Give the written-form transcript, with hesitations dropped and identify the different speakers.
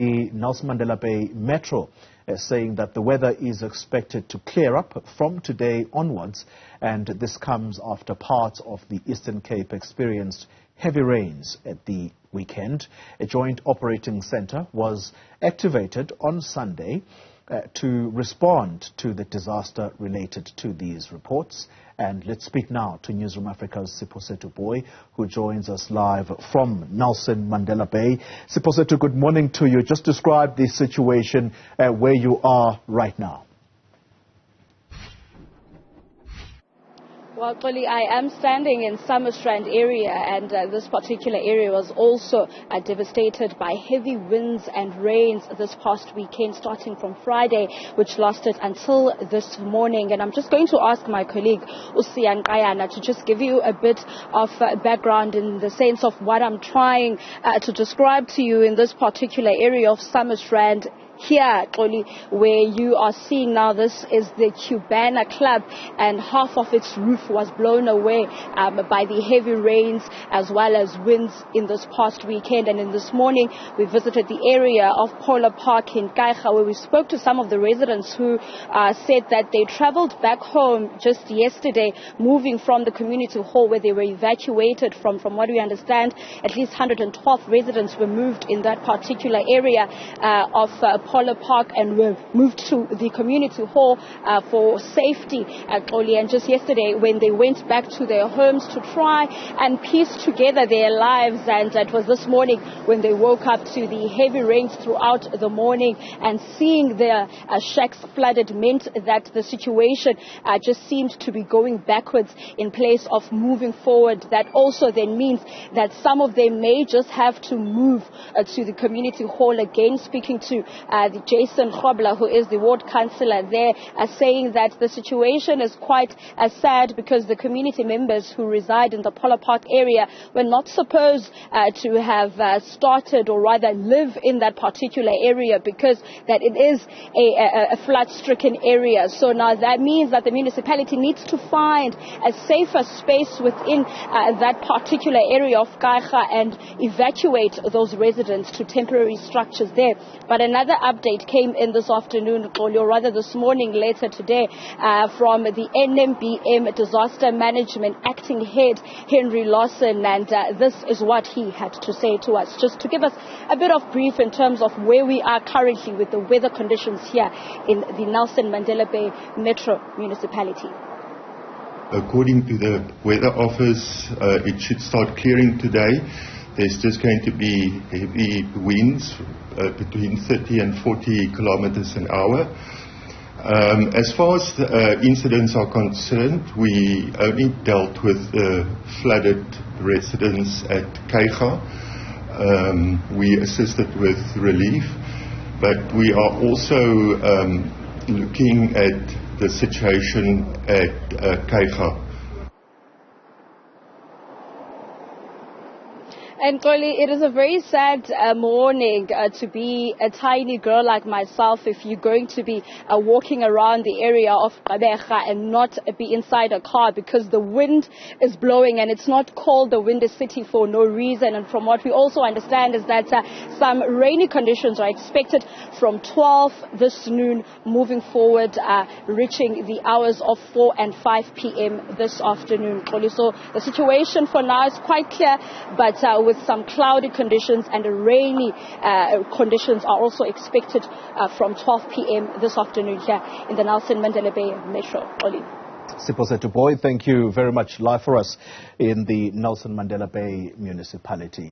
Speaker 1: The Nelson Mandela Bay Metro saying that the weather is expected to clear up from today onwards, and this comes after parts of the Eastern Cape experienced heavy rains at the weekend. A joint operating centre was activated on Sunday to respond to the disaster related to these reports. And let's speak now to Newzroom Afrika's Siphosethu Booi, who joins us live from Nelson Mandela Bay. Siphosethu, good morning to you. Just describe the situation where you are right now.
Speaker 2: Well, Booi, I am standing in Summerstrand area, and this particular area was also devastated by heavy winds and rains this past weekend, starting from Friday, which lasted until this morning. And I'm just going to ask my colleague, Usian Kayana, to just give you a bit of background in the sense of what I'm trying to describe to you in this particular area of Summerstrand. Here, Booi, where you are seeing now, this is the Cubana Club, and half of its roof was blown away by the heavy rains as well as winds in this past weekend. And in this morning, we visited the area of Polar Park in Kaiga, where we spoke to some of the residents who said that they traveled back home just yesterday, moving from the community hall where they were evacuated from. From what we understand, at least 112 residents were moved in that particular area of Polar Park and were moved to the community hall for safety at Booi. And just yesterday, when they went back to their homes to try and piece together their lives, and it was this morning when they woke up to the heavy rains throughout the morning, and seeing their shacks flooded meant that the situation just seemed to be going backwards in place of moving forward. That also then means that some of them may just have to move to the community hall again. Speaking to the Jason Khobla, who is the ward councillor there, saying that the situation is quite sad because the community members who reside in the Polar Park area were not supposed to have started, or rather live in that particular area, because that it is a flood-stricken area. So now that means that the municipality needs to find a safer space within that particular area of Kaiga and evacuate those residents to temporary structures there. But another update came in this afternoon, or rather this morning, later today, from the NMBM Disaster Management Acting Head, Henry Lawson, and this is what he had to say to us, just to give us a bit of brief in terms of where we are currently with the weather conditions here in the Nelson Mandela Bay Metro municipality.
Speaker 3: According to the weather office, it should start clearing today. There's just going to be heavy winds between 30 and 40 kilometers an hour. As far as the incidents are concerned, we only dealt with the flooded residents at Kaiga. We assisted with relief, but we are also looking at the situation at Kaiga.
Speaker 2: And Booi, it is a very sad morning to be a tiny girl like myself if you're going to be walking around the area of Kaiga and not be inside a car, because the wind is blowing, and it's not called the Windy City for no reason. And from what we also understand is that some rainy conditions are expected from 12 this noon moving forward, reaching the hours of 4 and 5 p.m. this afternoon. So the situation for now is quite clear, but with some cloudy conditions and rainy conditions are also expected from 12 p.m. this afternoon here in the Nelson Mandela Bay Metro.
Speaker 1: Siphosethu Booi, thank you very much. Live for us in the Nelson Mandela Bay municipality.